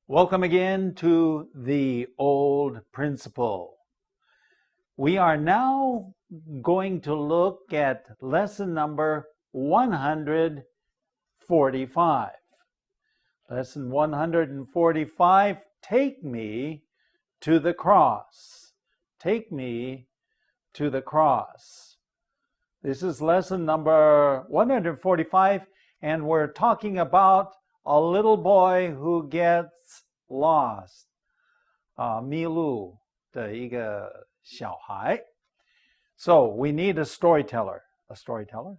Welcome again to The Old Principle. We are now going to look at lesson number 145. Lesson 145, Take Me to the Cross. Take me to the cross. This is lesson number 145, and we're talking about a little boy who gets lost, 迷路的一个小孩. So we need a storyteller. A storyteller?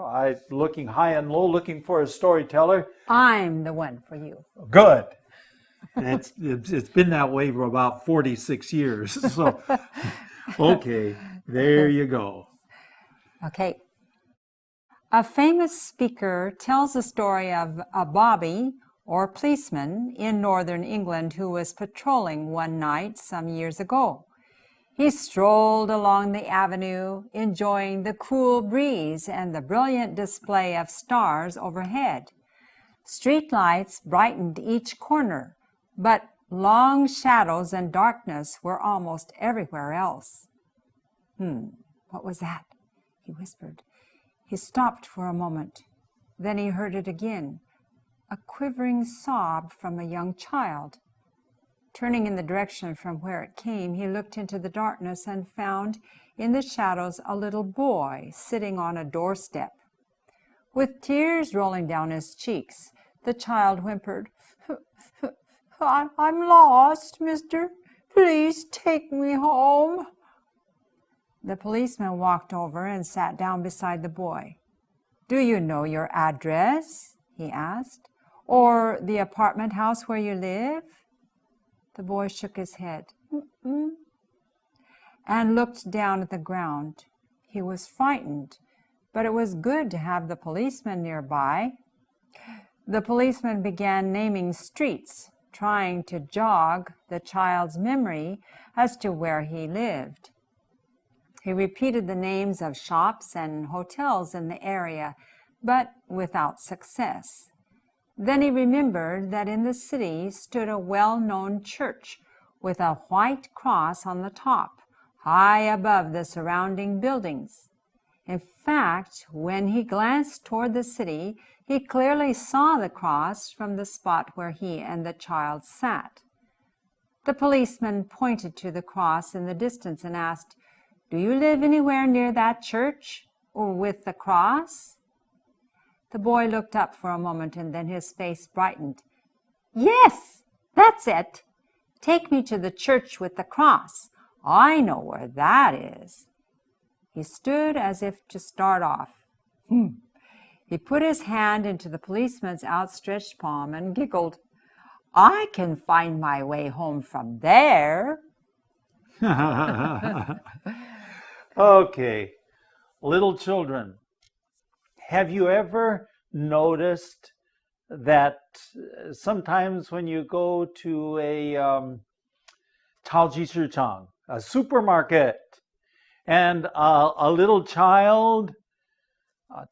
I'm looking high and low, looking for a storyteller. I'm the one for you. Good. It's been that way for about 46 years. So, okay, there you go. Okay. A famous speaker tells the story of a bobby or policeman in northern England who was patrolling one night some years ago. He strolled along the avenue, enjoying the cool breeze and the brilliant display of stars overhead. Street lights brightened each corner, but long shadows and darkness were almost everywhere else. What was that? He whispered. He stopped for a moment. Then he heard it again, a quivering sob from a young child. Turning in the direction from where it came, he looked into the darkness and found in the shadows a little boy sitting on a doorstep. With tears rolling down his cheeks, the child whimpered, I'm lost, mister. Please take me home. The policeman walked over and sat down beside the boy. Do you know your address? He asked. Or the apartment house where you live? The boy shook his head and looked down at the ground. He was frightened, but it was good to have the policeman nearby. The policeman began naming streets, trying to jog the child's memory as to where he lived. He repeated the names of shops and hotels in the area, but without success. Then he remembered that in the city stood a well-known church with a white cross on the top, high above the surrounding buildings. In fact, when he glanced toward the city, he clearly saw the cross from the spot where he and the child sat. The policeman pointed to the cross in the distance and asked, Do you live anywhere near that church or with the cross? The boy looked up for a moment and then his face brightened. Yes, that's it. Take me to the church with the cross. I know where that is. He stood as if to start off. He put his hand into the policeman's outstretched palm and giggled. I can find my way home from there. Okay, little children, have you ever noticed that sometimes when you go to a 超级市场, a supermarket, and a little child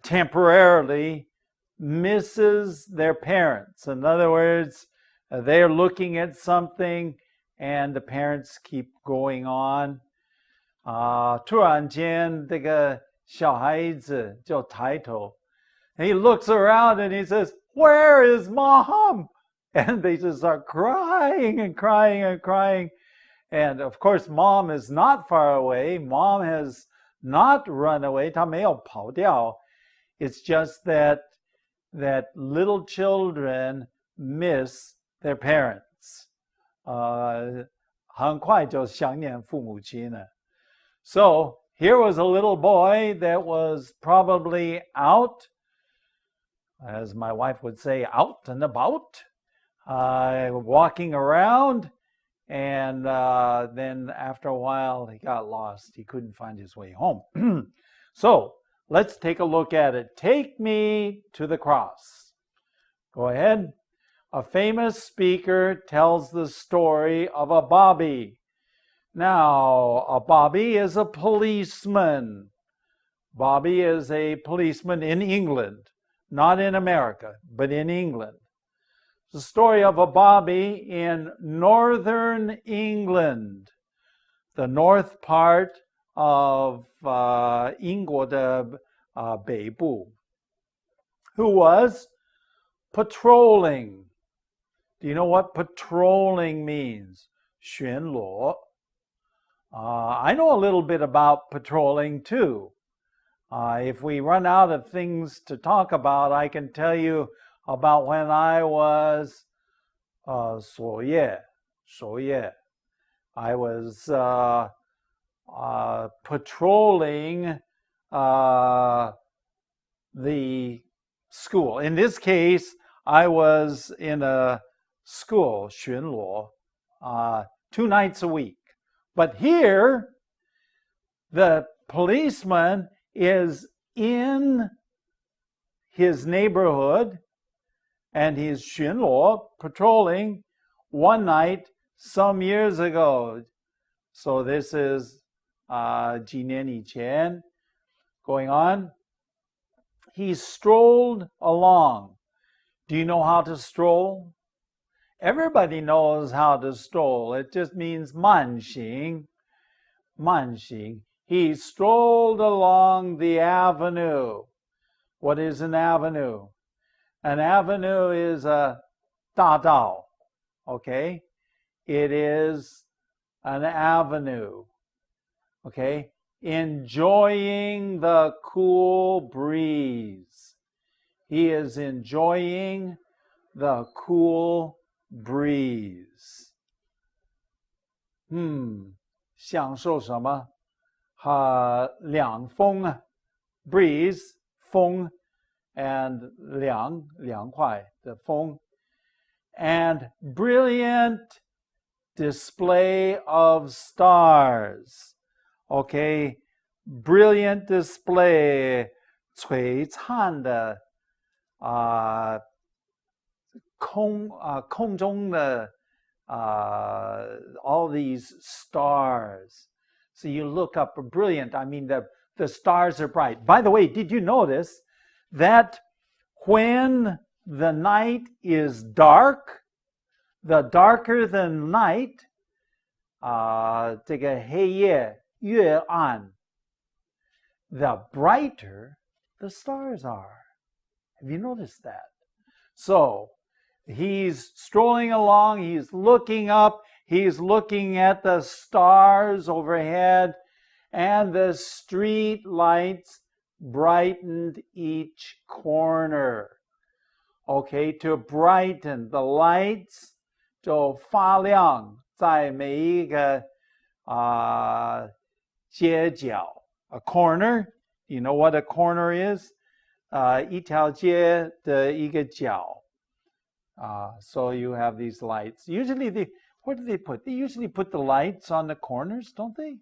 temporarily misses their parents? In other words, they're looking at something and the parents keep going on. 突然间这个小孩子就抬头 and he looks around and he says, Where is mom? And they just start crying and crying and crying. And of course, mom is not far away. Mom has not run away. 她没有跑掉. It's just that little children miss their parents. 很快就想念父母亲了. So here was a little boy that was probably out, as my wife would say, out and about, walking around, and then after a while he got lost. He couldn't find his way home. So let's take a look at it. Take me to the cross. Go ahead. A famous speaker tells the story of a bobby. Now, a bobby is a policeman. Bobby is a policeman in England, not in America, but in England. The story of a Bobby in northern England, the north part of 英国的北部, who was patrolling. Do you know what patrolling means? 巡逻. I know a little bit about patrolling too. If we run out of things to talk about, I can tell you about when I was 守夜. I was patrolling the school. In this case, I was in a school, 巡逻, 2 nights a week. But here, the policeman is in his neighborhood and he's 巡逻, patrolling one night some years ago. So this is 几年以前 going on. He strolled along. Do you know how to stroll? Everybody knows how to stroll. It just means 慢行. 慢行. He strolled along the avenue. What is an avenue? An avenue is a 大道. Okay? It is an avenue. Okay? Enjoying the cool breeze. He is enjoying the cool breeze. 享受什么？凉风 breeze 风 and 凉快的风 and brilliant display of stars. Okay, brilliant display 璀璨的空中的all these stars. So you look up brilliant, I mean the stars are bright. By the way, did you notice that when the night is dark, the darker the night, 这个黑夜越暗, the brighter the stars are. Have you noticed that? So he's strolling along, he's looking up, he's looking at the stars overhead, and the street lights brightened each corner. Okay, to brighten the lights 就发亮在每一个街角. A corner, you know what a corner is? 一条街的一个角. So you have these lights. Usually what do they put? They usually put the lights on the corners, don't they?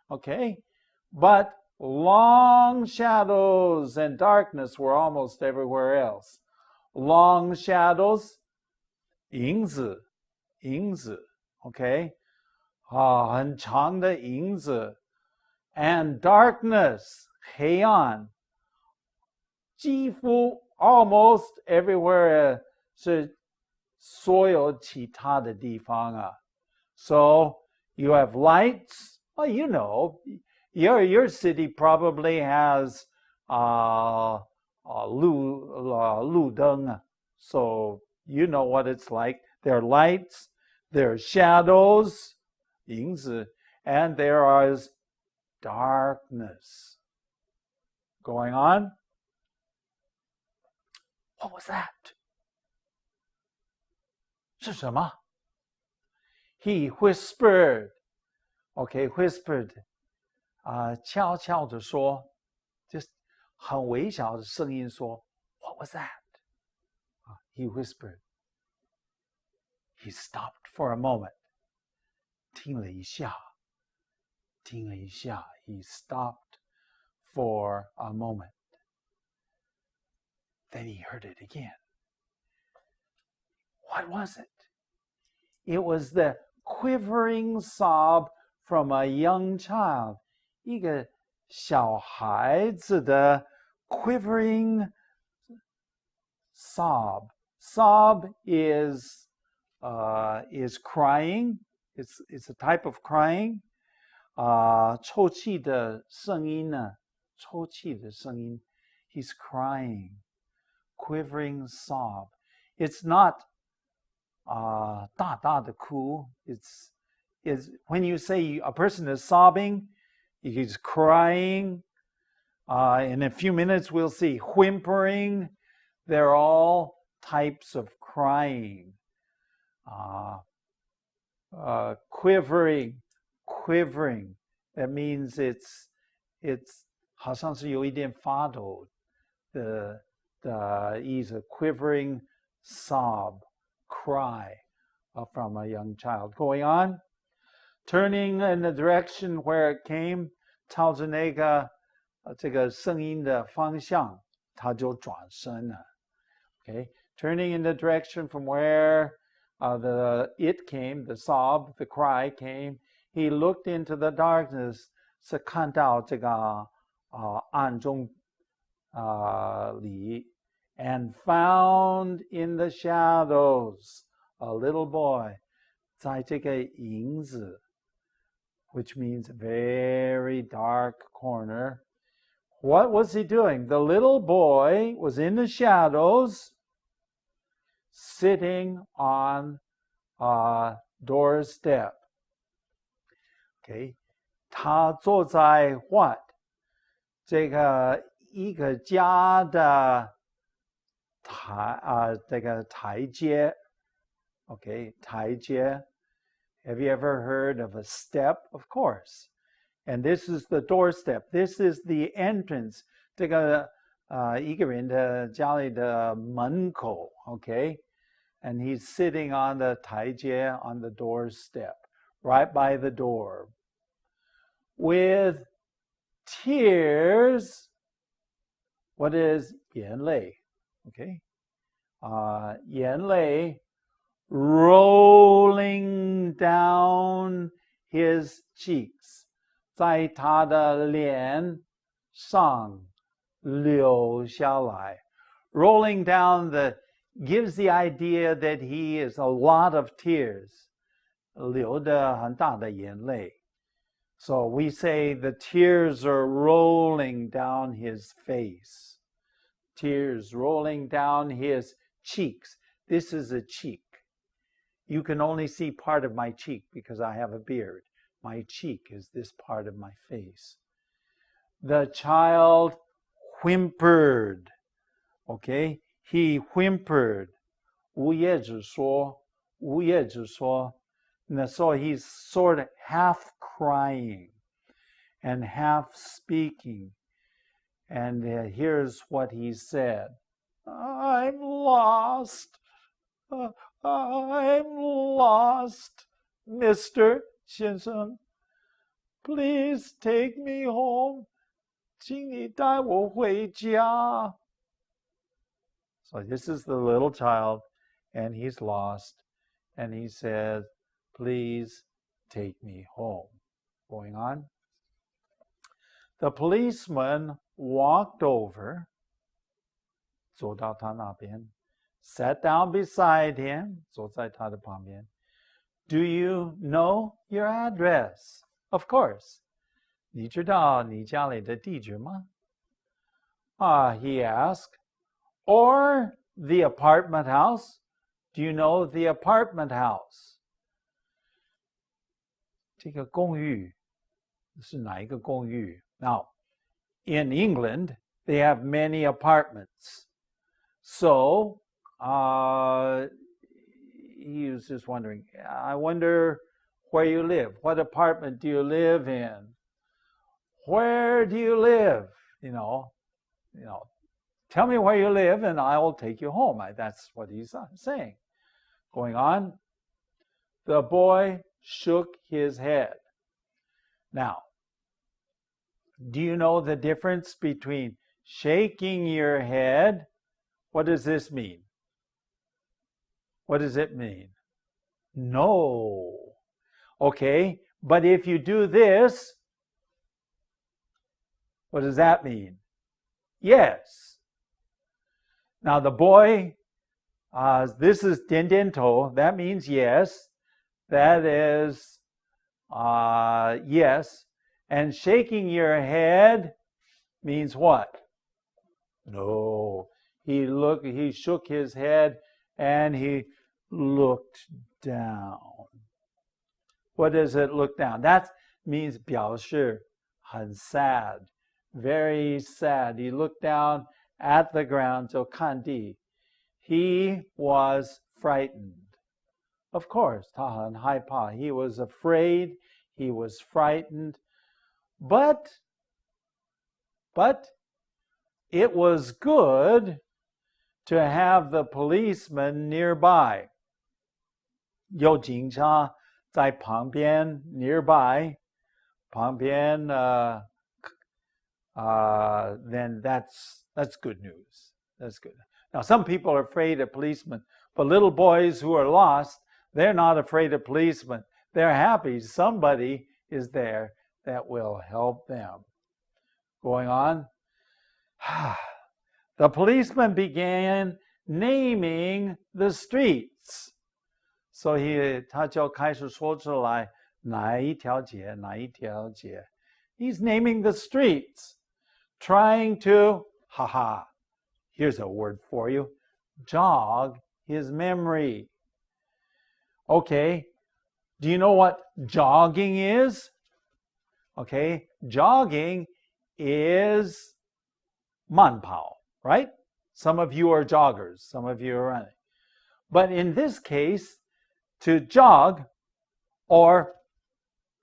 Okay. But long shadows and darkness were almost everywhere else. Long shadows, 影子, okay? 很长的影子. And darkness, 黑暗, 几乎 almost everywhere 是所有其他的地方啊. So you have lights. Well, you know, your city probably has 路灯. So you know what it's like. There are lights, there are shadows, 影子, and there is darkness. Going on. What was that? 是什么? He whispered. Okay, whispered. 悄悄地说, just 很微小的声音说, what was that? He whispered. He stopped for a moment. 听了一下. He stopped for a moment. Then he heard it again. What was it? It was the quivering sob from a young child. 一个小孩子的 quivering sob. Sob is crying. It's a type of crying. 抽泣的声音呢？抽泣的声音。He's crying, quivering sob. It's not 大大的哭. It's when you say a person is sobbing, he's crying. In a few minutes we'll see whimpering. They're all types of crying. Quivering. That means it's 好像是有一点发抖的意思。Quivering sob, cry from a young child. Going on, turning in the direction where it came, 朝着那个这个声音的方向，他就转身了。Okay, turning in the direction from where it came, the sob, the cry came. He looked into the darkness, 是看到这个暗中里 and found in the shadows a little boy 在这个影子 which means very dark corner. What was he doing? The little boy was in the shadows sitting on a doorstep. Okay, 他坐在 what? 这个一个家的这个台阶 Okay, 台阶 Have you ever heard of a step? Of course. And this is the doorstep. This is the entrance. 这个一个人的家里的门口 Okay, and he's sitting on the 台阶 on the doorstep right by the door with tears. What is 眼泪 Okay, 眼泪 rolling down his cheeks. 在他的脸上流下来 Rolling down gives the idea that he is a lot of tears. 流的很大的眼泪 So we say the tears are rolling down his face. Tears rolling down his cheeks. This is a cheek. You can only see part of my cheek because I have a beard. My cheek is this part of my face. The child whimpered. Okay? He whimpered. 无业之说. So he's sort of half crying and half speaking. And here's what he said. I'm lost. I'm lost, Mr. 先生. Please take me home. 请你带我回家. So this is the little child, and he's lost. And he says, please take me home. Going on. The policeman walked over, 走到他那边, sat down beside him, 坐在他的旁边. Do you know your address? Of course. 你知道你家里的地址吗? He asked. Or the apartment house? Do you know the apartment house? 这个公寓是哪一个公寓? Now, in England, they have many apartments. So, he was just wondering, I wonder where you live. What apartment do you live in? Where do you live? You know, tell me where you live and I will take you home. That's what he's saying. Going on, the boy shook his head. Now, do you know the difference between shaking your head? What does this mean? What does it mean? No. Okay, but if you do this, what does that mean? Yes. Now the boy This is 点点头. That means yes. That is yes. And shaking your head means what? No. He shook his head and he looked down. What does it look down? That means 表示很 sad, very sad. He looked down at the ground, 就看地. He was frightened. Of course, 他很害怕. He was afraid. He was frightened. But it was good to have the policeman nearby. 有警察在旁边 nearby. 旁边 then that's good news. That's good. Now, some people are afraid of policemen, but little boys who are lost, they're not afraid of policemen. They're happy somebody is there that will help them. Going on. The policeman began naming the streets. So 他就开始说出来哪一条街, 哪一条街. He's naming the streets, trying to, here's a word for you, jog his memory. Okay, do you know what jogging is? Okay, jogging is 慢跑, right? Some of you are joggers, some of you are running. But in this case, to jog or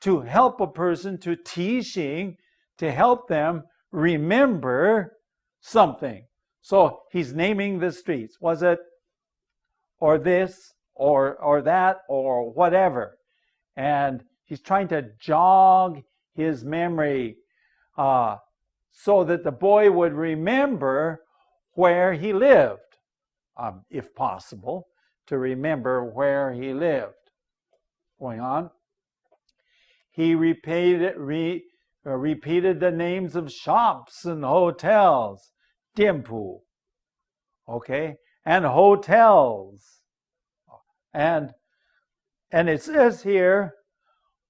to help a person, to 提醒, to help them remember something. So he's naming the streets. Was it or this or that or whatever? And he's trying to jog his memory so that the boy would remember where he lived, if possible, to remember where he lived. Going on. He repeated the names of shops and hotels, 店铺, okay, and hotels. And it says here,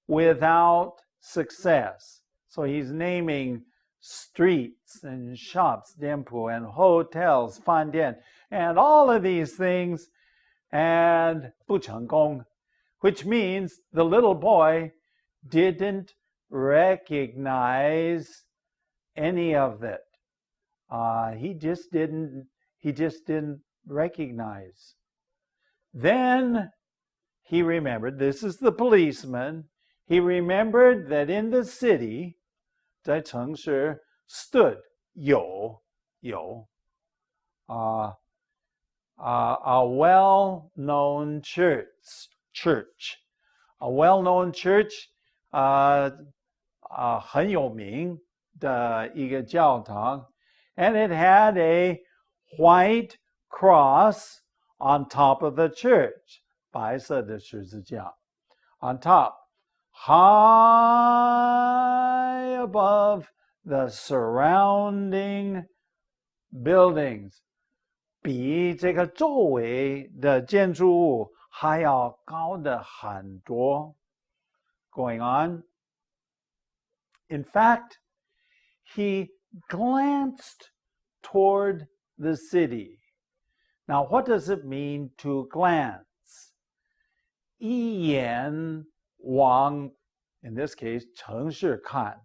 without success. So he's naming streets and shops, 店铺, and hotels, 饭店, and all of these things, and 不成功, which means the little boy didn't recognize any of it. He just didn't recognize. Then he remembered, this is the policeman, he remembered that in the city, 在城市 stood 有 a well-known church. A well-known church, 很有名的一个教堂, and it had a white cross on top of the church, 白色的十字架 on top, high above the surrounding buildings, 比这个周围的建筑物还要高的很多. Going on. In fact, he glanced toward the city. Now, what does it mean to glance? 一眼往, in this case, 城市看.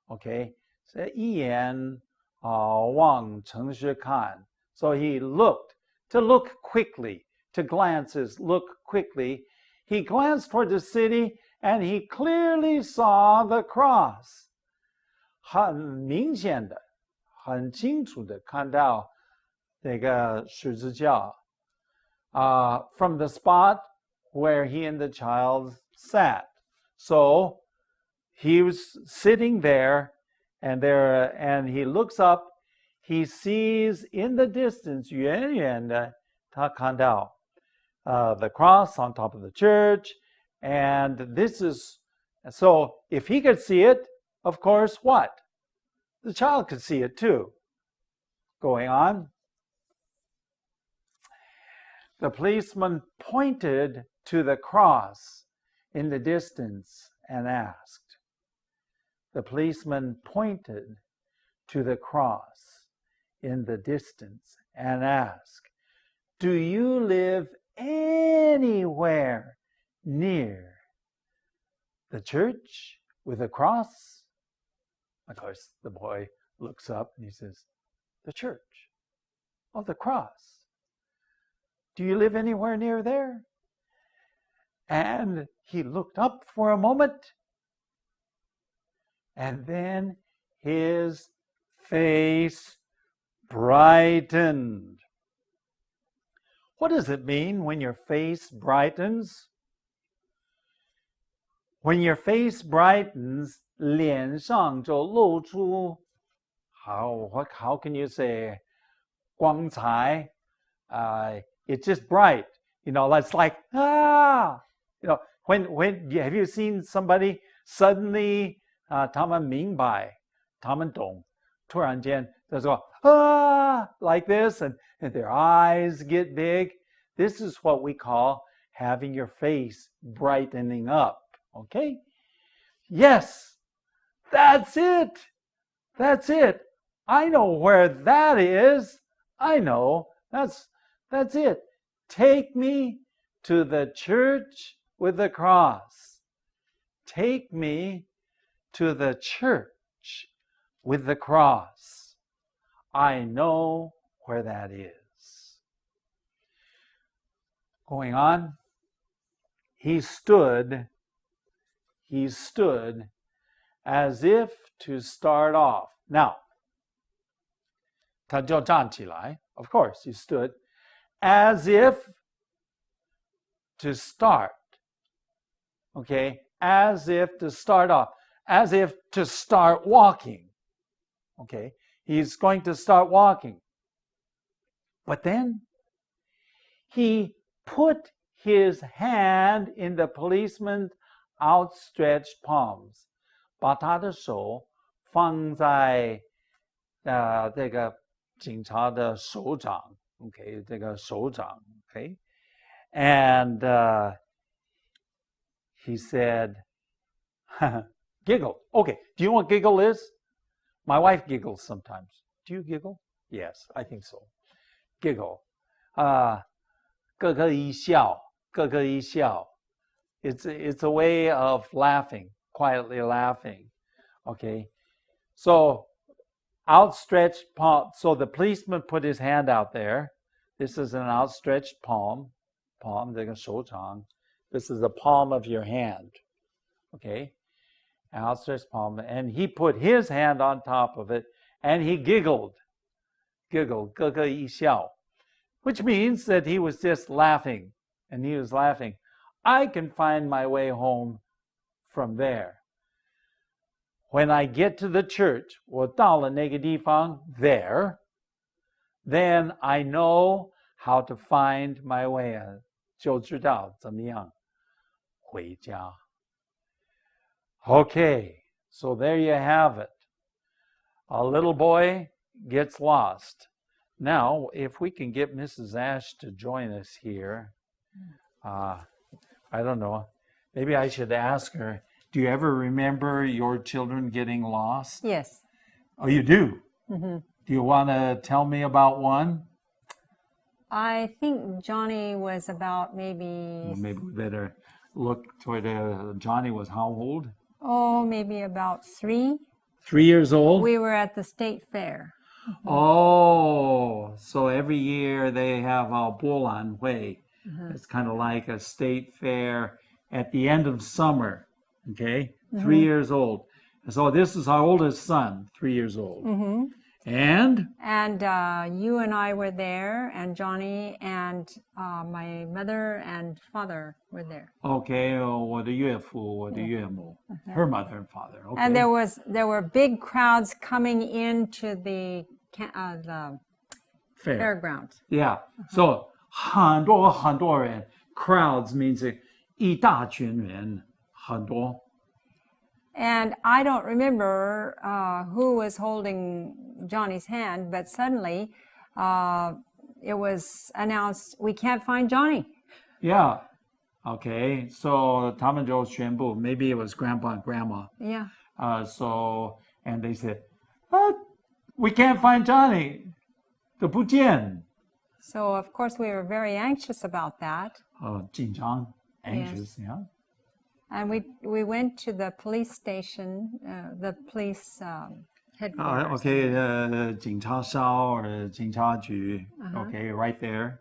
Okay, so 一眼往城市看. So he looked, to look quickly, to glance is look quickly. He glanced toward the city and he clearly saw the cross. 很明显的, 很清楚的看到这个十字架 from the spot where he and the child sat. So he was sitting there and he looks up. He sees in the distance, 远远的, 他看到 the cross on top of the church, and this is, so if he could see it, of course, what? The child could see it too. Going on. The policeman pointed to the cross in the distance and asked. The policeman pointed to the cross in the distance and asked, "Do you live anywhere near the church with a cross?" Of course, the boy looks up and he says, "The church. Oh, the cross. Do you live anywhere near there?" And he looked up for a moment, and then his face brightened. What does it mean when your face brightens? When your face brightens, 脸上就露出 how can you say 光彩? It's just bright. It's like when have you seen somebody suddenly 他们明白他们懂突然间就说 like this and their eyes get big. This is what we call having your face brightening up. Okay? Yes, that's it. That's it. I know where that is. I know. That's it. Take me to the church with the cross. Take me to the church with the cross. I know where that is. Going on, he stood as if to start off. Now, 他就站起来. Of course, he stood as if to start. Okay, as if to start off, as if to start walking. Okay, he's going to start walking. But then he put his hand in the policeman's outstretched palms. 把他的手放在这个警察的手掌 Okay, 这个手掌 Okay, and he said, giggle. Okay, do you know what giggle is? My wife giggles sometimes. Do you giggle? Yes, I think so. Giggle. 咯咯一笑, 咯咯一笑. It's a way of laughing, quietly laughing. Okay, so outstretched palm. So the policeman put his hand out there. This is an outstretched palm. Palm, 这个手掌. This is the palm of your hand. Okay, an outstretched palm. And he put his hand on top of it and he giggled. Giggled, 咯咯一笑. Which means that he was just laughing. And he was laughing. I can find my way home from there. When I get to the church, 我到了那个地方 there, then I know how to find my way. 就知道怎么样回家. Okay, so there you have it. A little boy gets lost. Now, if we can get Mrs. Ash to join us here, I don't know. Maybe I should ask her, do you ever remember your children getting lost? Yes. Oh, you do? Mm-hmm. Do you want to tell me about one? I think Johnny was about maybe... Well, maybe we better look toward Johnny was how old? Oh, maybe about 3. 3 years old? We were at the state fair. Mm-hmm. Oh, so every year they have a Bolan Hui. Mm-hmm. It's kind of like a state fair at the end of summer. Okay, mm-hmm. 3 years old. So this is our oldest son, 3 years old. Mm-hmm. And you and I were there, and Johnny and my mother and father were there. Okay, 我的岳父, 我的岳母, her mother and father. Okay. And there were big crowds coming into the fairground. Yeah. So 很多人, crowds means 一大群人, 很多. And I don't remember who was holding Johnny's hand, but suddenly it was announced we can't find Johnny. Yeah. Okay. So 他们就宣布 maybe it was grandpa and grandma. Yeah. And they said, we can't find Johnny. 都不见. So of course we were very anxious about that. 紧张, anxious, yeah. And we went to the police station, the police headquarters. Okay, 警察哨 or 警察局. Okay, right there.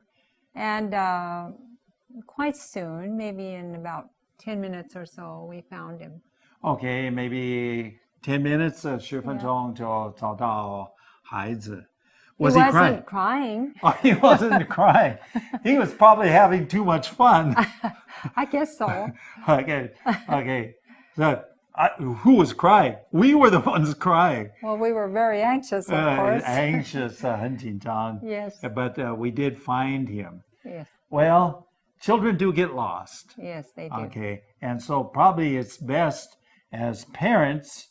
And quite soon, maybe in about 10 minutes or so, we found him. Okay, maybe 10 minutes, 10分钟就找到孩子. Was he wasn't crying? crying. Oh, he wasn't crying. He was probably having too much fun. I guess so. Okay. So, who was crying? We were the ones crying. Well, we were very anxious, of course. Anxious, 很紧张. Yes. But we did find him. Yes. Well, children do get lost. Yes, they do. Okay. And so probably it's best as parents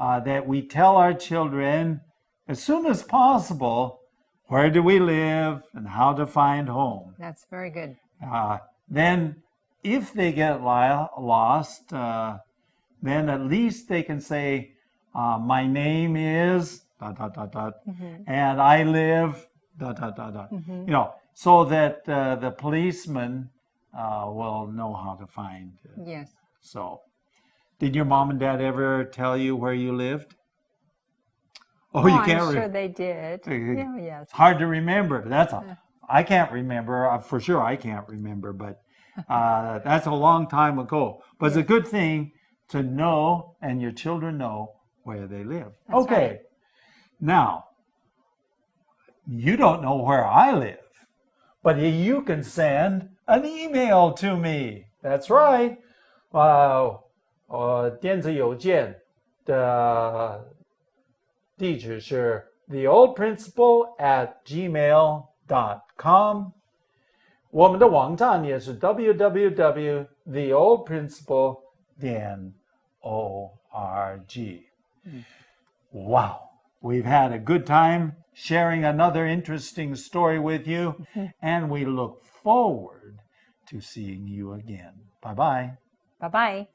that we tell our children as soon as possible where do we live and how to find home. That's very good. Then if they get lost, then at least they can say, my name is ... and I live ... You know, so that the policeman will know how to find. Yes. So, did your mom and dad ever tell you where you lived? Oh, you can't. I'm sure they did. Yeah, yes. It's hard to remember. I can't remember. For sure, I can't remember. But that's a long time ago. But it's a good thing to know, and your children know where they live. That's okay. Right. Now, you don't know where I live, but you can send an email to me. That's right. 电子邮件的地址是 theoldprinciple@gmail.com。我们的网站也是 www.theoldprinciple.org。Wow, we've had a good time sharing another interesting story with you, and we look forward to seeing you again. Bye-bye. Bye-bye.